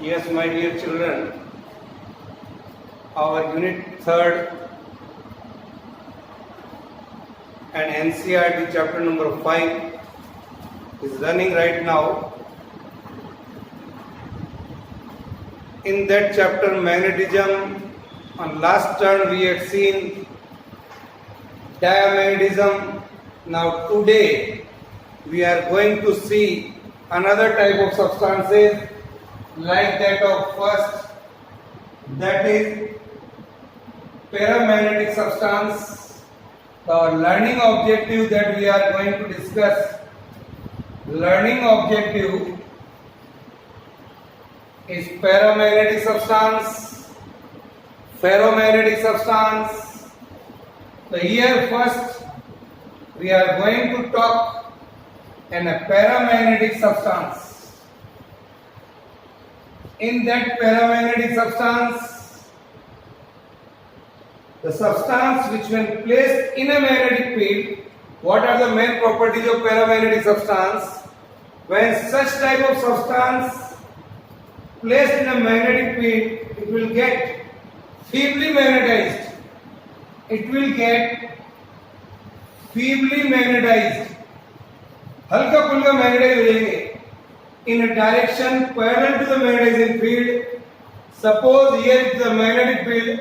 Yes, my dear children, our unit 3rd and NCERT chapter number 5 is running right now. In that chapter, magnetism, on last turn we had seen diamagnetism. Now today we are going to see another type of substances like that of first, that is paramagnetic substance. The learning objective that we are going to discuss, learning objective is paramagnetic substance, ferromagnetic substance. So here first we are going to talk in a paramagnetic substance. In that paramagnetic substance, the substance which when placed in a magnetic field, what are the main properties of paramagnetic substance? When such type of substance placed in a magnetic field, it will get feebly magnetized. It will get feebly magnetized. हल्का फुल्का magnetise हो जाएंगे in a direction parallel to the magnetizing field. Suppose here is the magnetic field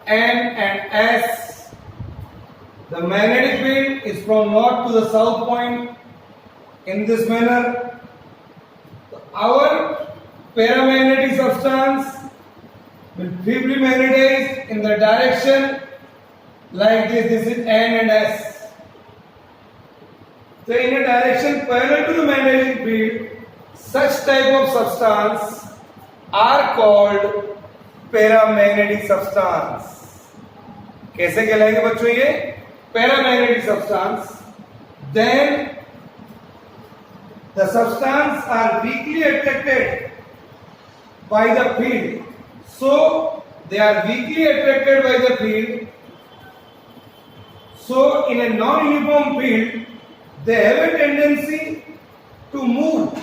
N and S. The magnetic field is from north to the south point in this manner. Our paramagnetic substance will feebly magnetize in the direction like this. This is N and S. So in a direction parallel to the magnetic field, such type of substance are called paramagnetic substance. कैसे कहलाएंगे बच्चों ये paramagnetic substance? Then the substance are weakly attracted by the field. So they are weakly attracted by the field. So in a non-uniform field, they have a tendency to move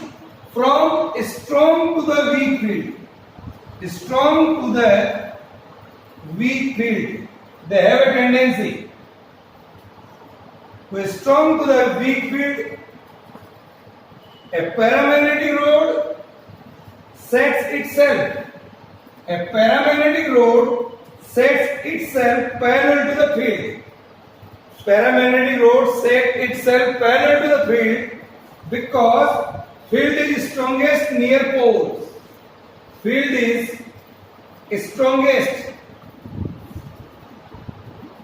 from strong to the weak field. Strong to the weak field. They have a tendency to strong to the weak field. A paramagnetic rod sets itself. A paramagnetic rod sets itself parallel to the field. Paramagnetic rod sets itself parallel to the field because field is strongest near poles. Field is strongest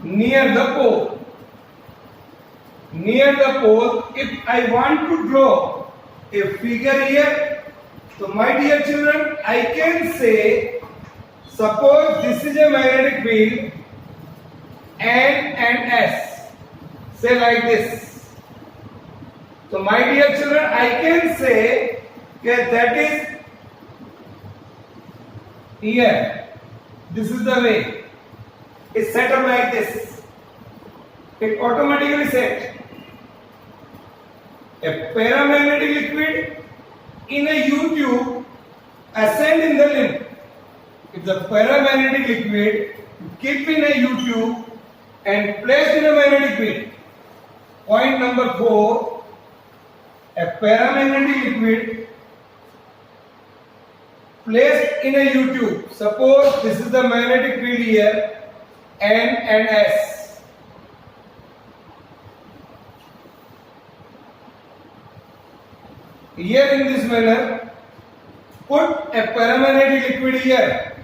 near the pole. Near the pole, if I want to draw a figure here, so my dear children, I can say, suppose this is a magnetic field N and S. Say like this. So my dear children, I can say that is here. This is the way. It's set up like this. It automatically set. A paramagnetic liquid in a U-tube ascend in the limb. If the paramagnetic liquid keep in a U-tube and placed in a magnetic field. Point number 4. A paramagnetic liquid placed in a U-tube. Suppose this is the magnetic field here, N and S. Here in this manner, put a paramagnetic liquid here.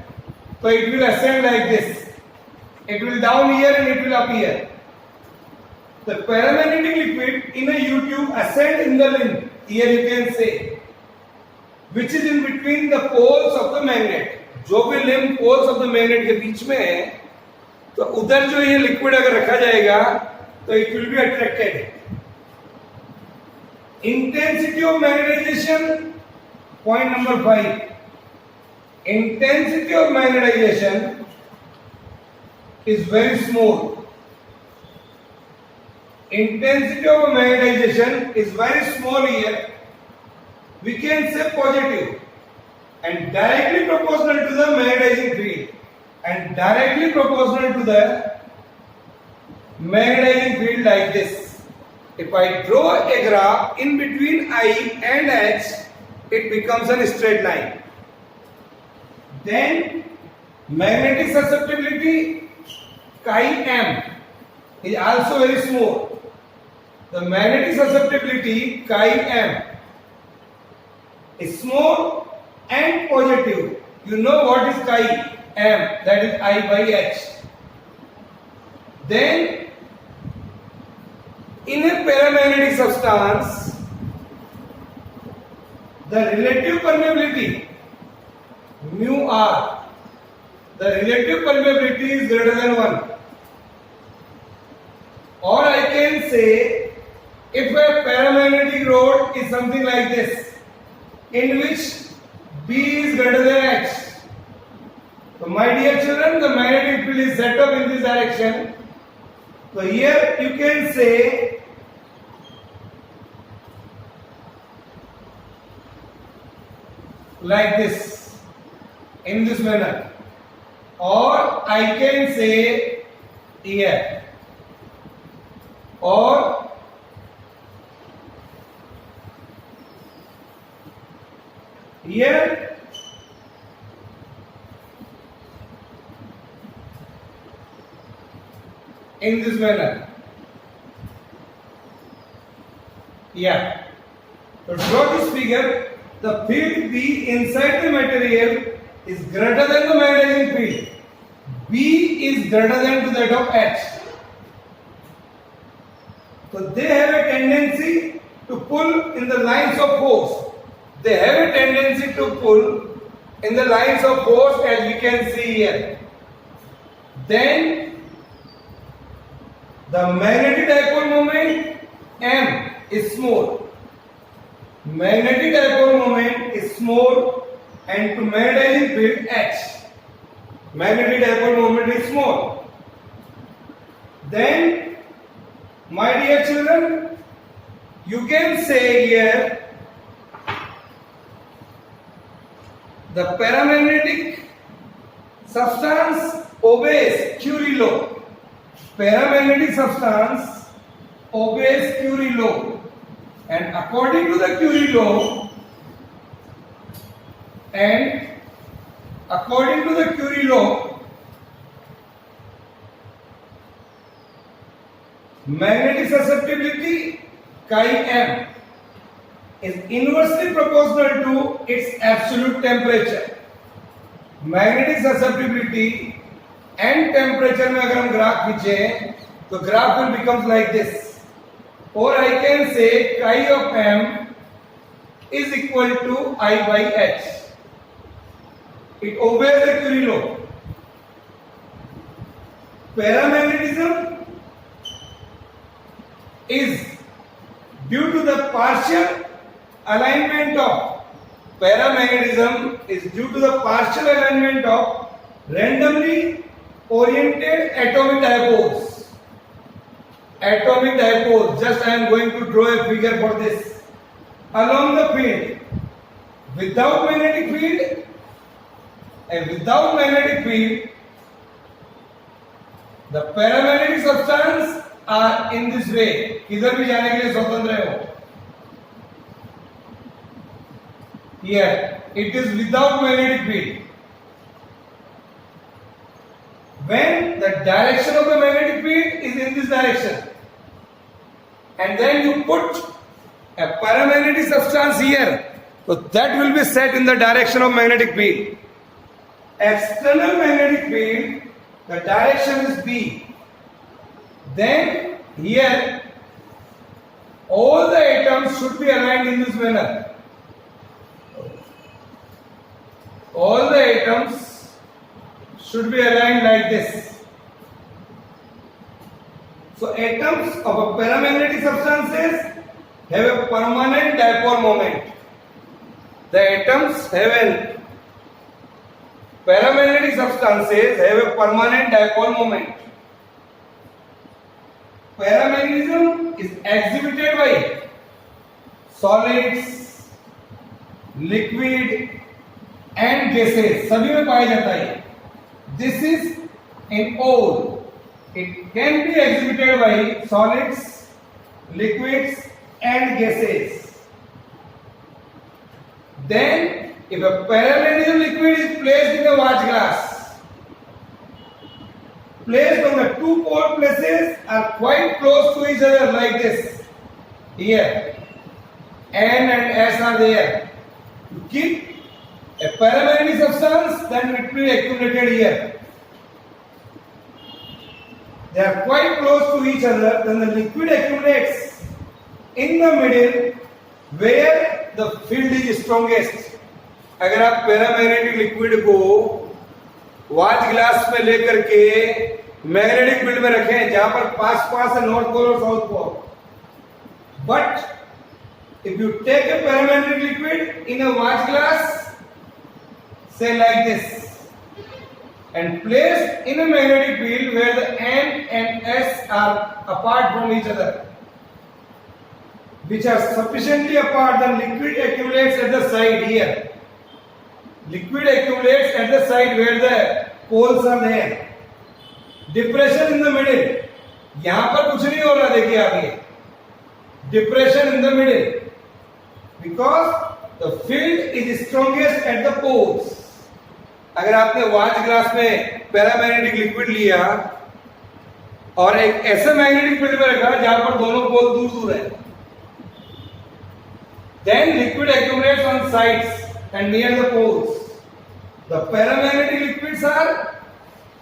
So it will ascend like this. It will down here and it will up here. The paramagnetic liquid in a U-tube ascend in the limb. Here you can say, which is in between the poles of the magnet. जो भी limb poles of the magnet के बीच में है, तो उधर जो ये liquid अगर रखा जाएगा, तो it will be attracted. Intensity of magnetization. Point number 5. Intensity of magnetization is very small. Intensity of magnetization is very small here. We can say positive. and directly proportional to the magnetizing field, and directly proportional to the magnetizing field like this. If I draw a graph in between I and H, it becomes a straight line. Then magnetic susceptibility chi m is also very small. The magnetic susceptibility chi m is small and positive. You know what is chi m? That is I by H. Then in a paramagnetic substance, the relative permeability mu r, the relative permeability is greater than 1. Or I can say, if a paramagnetic rod is something like this, in which B is greater than H. So my dear children, the magnetic field is set up in this direction. So here you can say like this, in this manner, or I can say here, or here, in this manner. Yeah. To draw this figure, the field B inside the material is greater than the magnetizing field. B is greater than to that of H. So they have a tendency to pull in the lines of force. They have a tendency to pull in the lines of force, as we can see here. Then the magnetic dipole moment M is small. Magnetic dipole moment is small, and to magnetizing field H, magnetic dipole moment is small. Then, my dear children, you can say here the paramagnetic substance obeys Curie law. Paramagnetic substance obeys Curie law, and according to the Curie law, magnetic susceptibility chi m is inversely proportional to its absolute temperature. Magnetic susceptibility and temperature में अगर हम graph खींचे तो graph will becomes like this, or I can say chi of m is equal to I by H. It obeys the Curie law. Paramagnetism is due to the partial alignment of randomly oriented atomic dipoles. Just I am going to draw a figure for this. Along the field, without magnetic field and without magnetic field, the paramagnetic substance are in this way. किधर भी जाने के लिए स्वतंत्र हो. Here it is without magnetic field. When the direction of the magnetic field is in this direction, and then you put a paramagnetic substance here, so that will be set in the direction of magnetic field. External magnetic field, the direction is B. Then here all the atoms should be aligned in this manner. All the atoms should be aligned like this. So atoms of a paramagnetic substances have a permanent dipole moment. The atoms have a paramagnetic substances have a permanent dipole moment. Paramagnetism is exhibited by solids, liquid, and gases सभी में पाया जाता है। This is in all it can be exhibited by solids, liquids and gases. Then, if a paramagnetic liquid is placed in a watch glass, placed on the two pole places are quite close to each other like this. Here, N and S are there. You keep a paramagnetic substance, then it will be accumulated here. They are quite close to each other, then the liquid accumulates in the middle where the field is strongest. अगर आप paramagnetic liquid को watch glass में लेकर के magnetic field में रखें जहां पर पास है नॉर्थ पोल और south pole, but if you take a paramagnetic liquid in a watch glass say like this and placed in a magnetic field where the N and S are apart from each other, which are sufficiently apart, then liquid accumulates at the side here. Liquid accumulates at the side where the poles are there. Depression in the middle. यहां पर कुछ नहीं हो रहा, देखिए आगे. Depression in the middle. Because the field is strongest at the poles. अगर आपने वॉच ग्लास में पैरामैग्नेटिक लिक्विड लिया और एक ऐसे मैग्नेटिक फील्ड में रखा जहां पर दोनों पोल दूर दूर है, then liquid accumulates on sides and near the poles. The paramagnetic liquids are,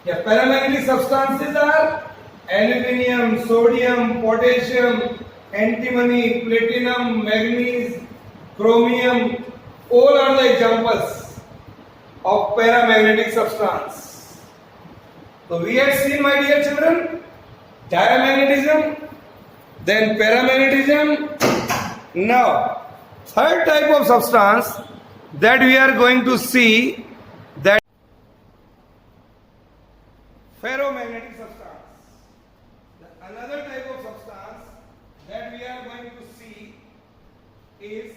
paramagnetic substances are aluminium, sodium, potassium, antimony, platinum, manganese, chromium. All are the examples of paramagnetic substance. So we have seen, my dear children, diamagnetism, then paramagnetism. Now, third type of substance that we are going to see, that ferromagnetic substance. Another type of substance that we are going to see is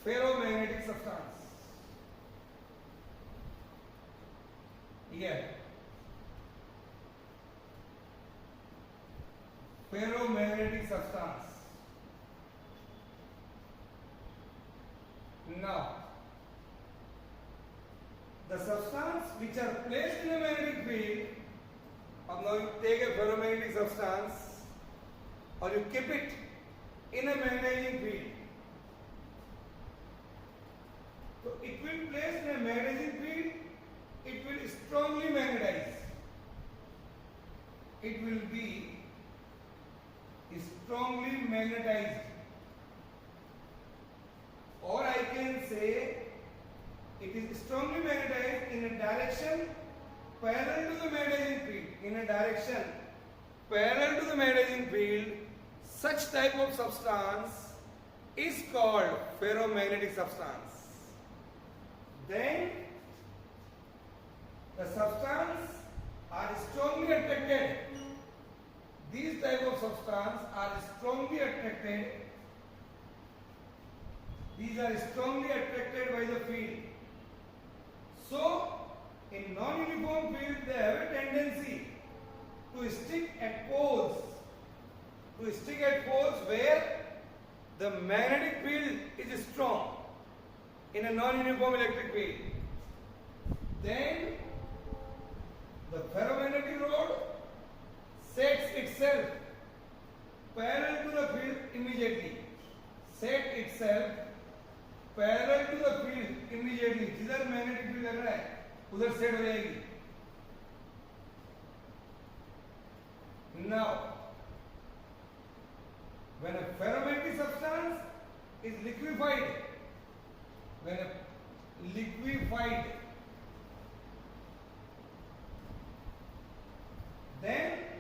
ferromagnetic substance. Here, ferromagnetic substance. Now, the substance which are placed in a magnetic field, now you take a ferromagnetic substance or you keep it in a magnetic field. So it will place in a magnetic field, it will strongly magnetize. It will be strongly magnetized, or I can say it is strongly magnetized in a direction parallel to the magnetizing field. In a direction parallel to the magnetizing field, such type of substance is called ferromagnetic substance. Then the substance are strongly attracted. These type of substance are strongly attracted. These are strongly attracted by the field. So, in non-uniform field, they have a tendency to stick at poles. To stick at poles where the magnetic field is strong. In a non-uniform electric field. Then, the ferromagnetic rod sets itself parallel to the field immediately. Set itself parallel to the field immediately. जिधर magnetic field लग रहा है उधर set हो जाएगी. Now, when a ferromagnetic substance is liquefied, then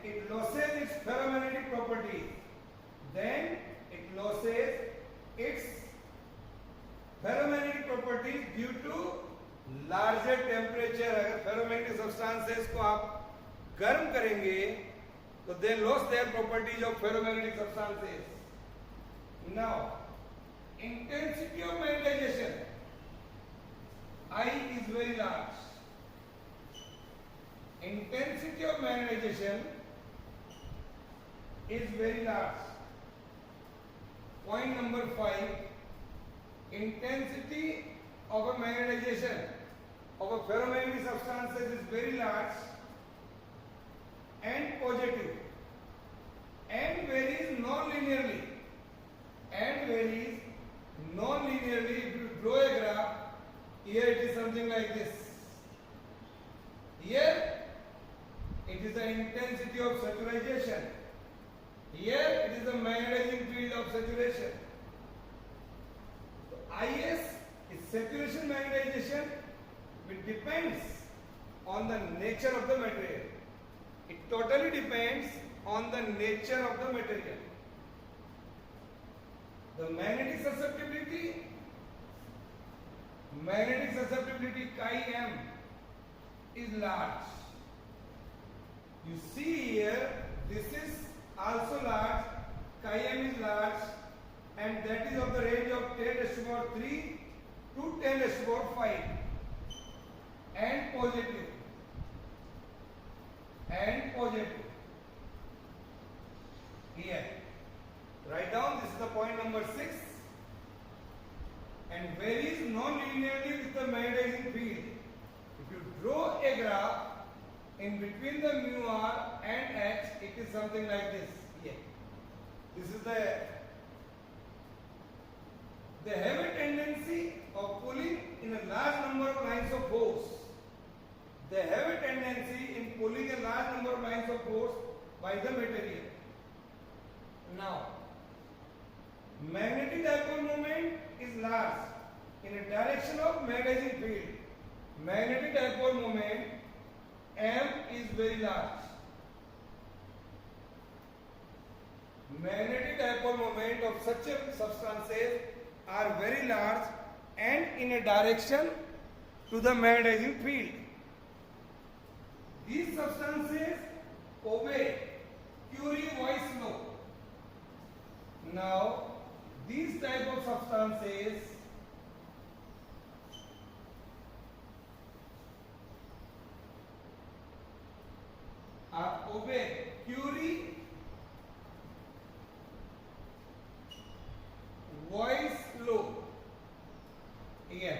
it loses its ferromagnetic properties. Then it loses its ferromagnetic properties due to larger temperature. अगर ferromagnetic substances को आप गर्म करेंगे तो they lose their properties of ferromagnetic substances. Now, intensity of magnetization, I is very large. Intensity of magnetization is very large. Point number 5, intensity of a magnetization of a ferromagnetic substances is very large and positive and varies non-linearly. And varies non-linearly. If you draw a graph, here it is something like this. Here it is the intensity of saturation. Here it is the magnetizing field of saturation. So IS is saturation magnetization, which depends on the nature of the material. It totally depends on the nature of the material. The magnetic susceptibility chi m is large. You see here, this is also large, chi m is large, and that is of the range of 10 raised to power 3 to 10 raised to power 5 and positive. Here, write down, this is the point number 6, and varies non-linearly with the magnetizing field. If you draw a graph in between the mu r and h, it is something like this. Here, this is they have a tendency of pulling in a large number of lines of force. They have a tendency in pulling a large number of lines of force by the material. Now, magnetic dipole moment is large in a direction of magnetizing field. Magnetic dipole moment M is very large. Magnetic dipole moment of such a substances are very large and in a direction to the magnetizing field. These substances obey Curie-Weiss law. Now, these type of substances obey Curie-Weiss law. Again,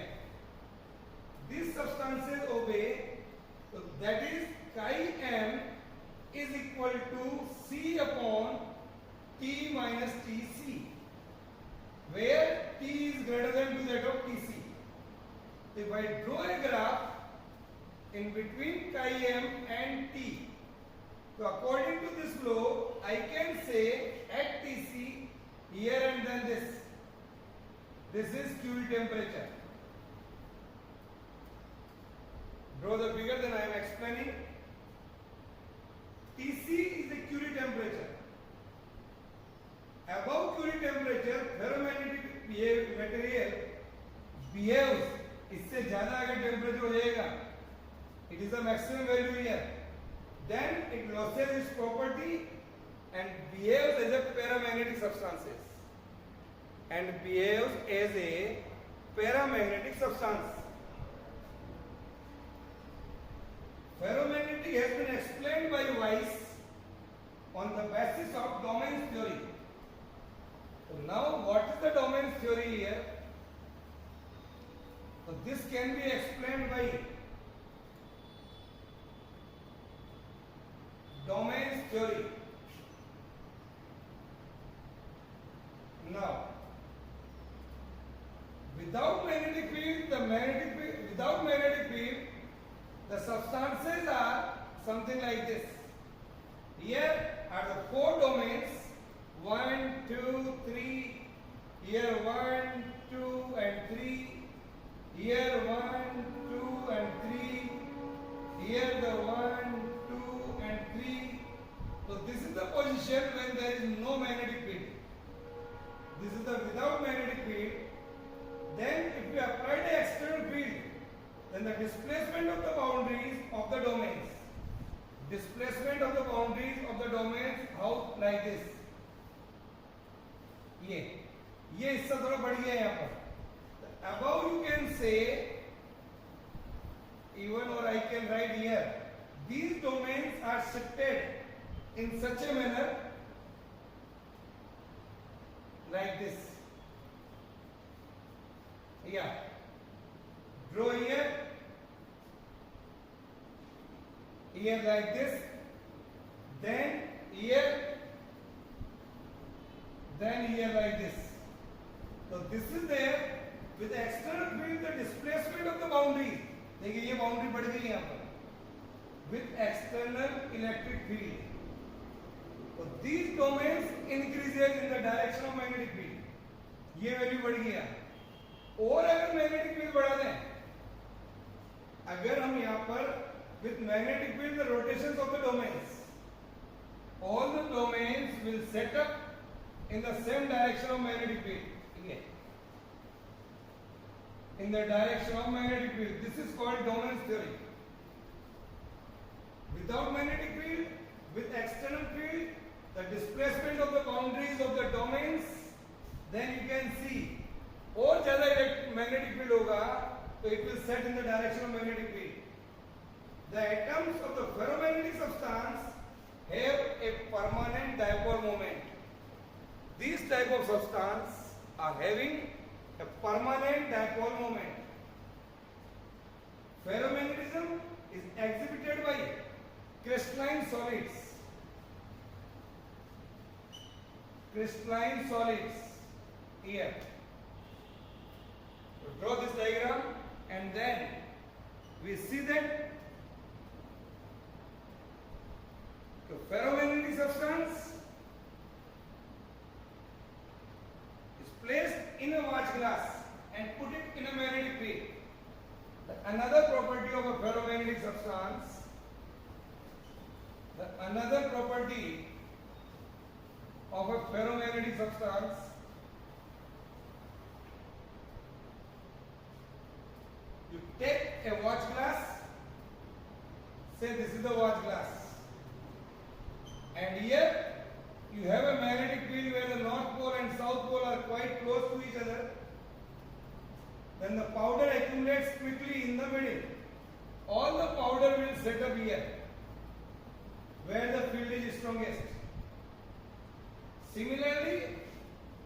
these substances obey, so that is chi m is equal to C upon T minus Tc, where T is greater than to that of Tc. If I draw a graph in between chi m and T, so according to this law, I can say at Tc, here and then this is Curie temperature. Draw the figure, then I am explaining. Tc is the Curie temperature. Above Curie temperature, ferromagnetic material behaves, इससे ज्यादा अगर temperature हो जाएगा, it is the maximum value here, then it loses its property and behaves as a paramagnetic substances and behaves as a paramagnetic substance. Ferromagnetic has been explained by Weiss on the basis of domains theory. So now, what is the domains theory here? So this can be explained by domains theory. Now, without magnetic field, the substances are something like this. Here are the 4 domains, 1, 2, 3, here 1, 2 and 3, here 1, 2 and 3, here the 1, 2 and 3. So this is the position when there is no magnetic field. This is the without magnetic field. Then if we apply the external field, then the displacement of the boundaries of the domains. Displacement of the boundaries of the domains, how like this. ये ये हिस्सा थोड़ा बढ़ गया यहाँ पर। About you can say even or I can write here, these domains are shifted in such a manner like this. Yeah. Draw here, here like this, then here, then here like this. So this is there with the external field, the displacement of the boundaries. देखिए ये boundary बढ़ गई यहाँ पर with external electric field. तो these domains increases in the direction of magnetic field, ये value बढ़ गया। और अगर मैग्नेटिक फील्ड बढ़ा दें, अगर हम यहाँ पर with magnetic field the rotations of the domains, all the domains will set up in the same direction of magnetic field, ठीक है, in the direction of magnetic field. This is called dominance theory. Without magnetic field, with external field, the displacement of the boundaries of the domains, then you can see और ज्यादा magnetic field होगा तो it will set in the direction of magnetic field. The atoms of the ferromagnetic substance have a permanent dipole moment. These type of substance are having a permanent dipole moment. Ferromagnetism is exhibited by crystalline solids. Crystalline solids here. So draw this diagram and then we see that the ferromagnetic substance is placed in a watch glass and put it in a magnetic field. Another property of a ferromagnetic substance, another property of a ferromagnetic substance, you take a watch glass, say this is the watch glass, and here you have a magnetic field where the north pole and south pole are quite close to each other. Then the powder accumulates quickly in the middle. All the powder will set up here where the field is strongest. Similarly,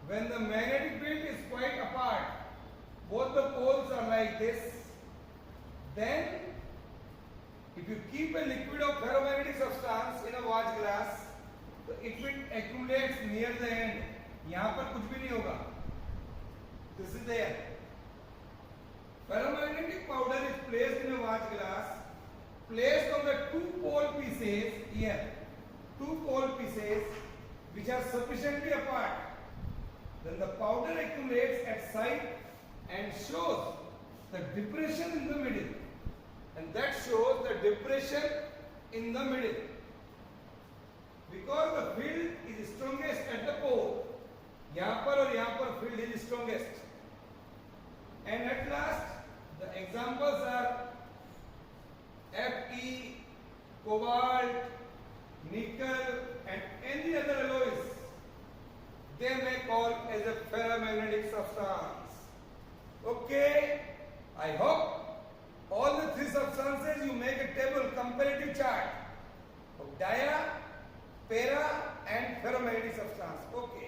when the magnetic field is quite apart, both the poles are like this, then if you keep a liquid of ferromagnetic substance in a watch glass, तो it will accumulate near the end. यहाँ पर कुछ भी नहीं होगा. This is there. Ferromagnetic powder is placed in a watch glass, placed on the two pole pieces here, two pole pieces which are sufficiently apart. Then the powder accumulates at side and shows the depression in the middle, and that shows the depression in the middle. Because the field is strongest at the pole, यहाँ पर और यहाँ पर field is strongest. And at last, the examples are Fe, cobalt, nickel, and any other alloys. They may call as a ferromagnetic substance. Okay, I hope all the three substances you make a table, comparative chart of dia, para, and ferromagnetic substance. Okay.